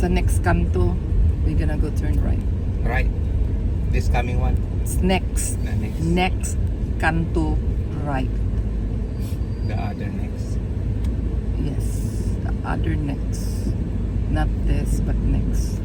Sa next kanto, we're gonna go turn right. Right. This coming one. It's next. The next. Next kanto right. The other next. Yes, the other next. Not this, but next.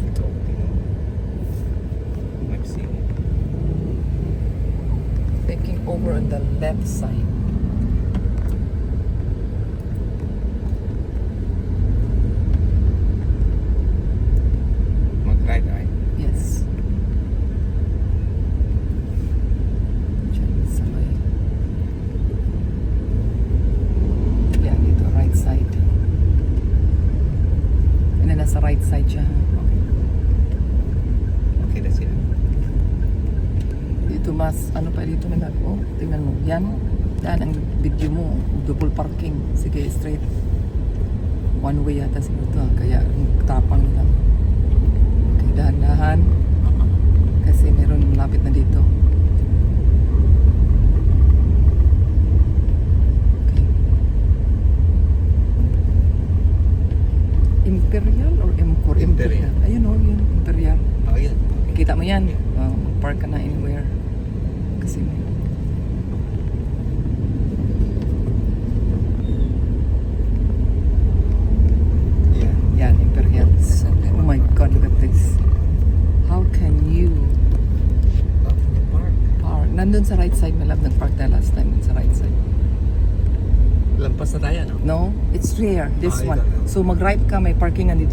Ito, tingnan mo. Maxine. Taking over on the left side. Mag-right eye. Yes. Diyan sa may... Yan, dito, right side. And then nasa right side siya. Okay. Okay, that's it. Dito mas, ano pa dito na oh, tingnan mo. Yan. Yan ang video mo. Double parking. Sige, straight. One way yata siguro ito. Kaya tapang lang. Okay, dahan-dahan. Kasi meron malapit na dito. Okay. Imperial or Emcor? Imperial. Ayun o, yun. Imperial. Oh, yun. Kita mo yan? Park ka na anywhere. Kasi may... Yeah. Yan, Imperial. Oh my God, look at this. How can you Park. park? Nandun sa right side, my love. Nag-park tayo last time sa right side. Lampas na tayo, no? No? It's rare, this Ah, one. ito. So mag-right ka, may parkingan dito.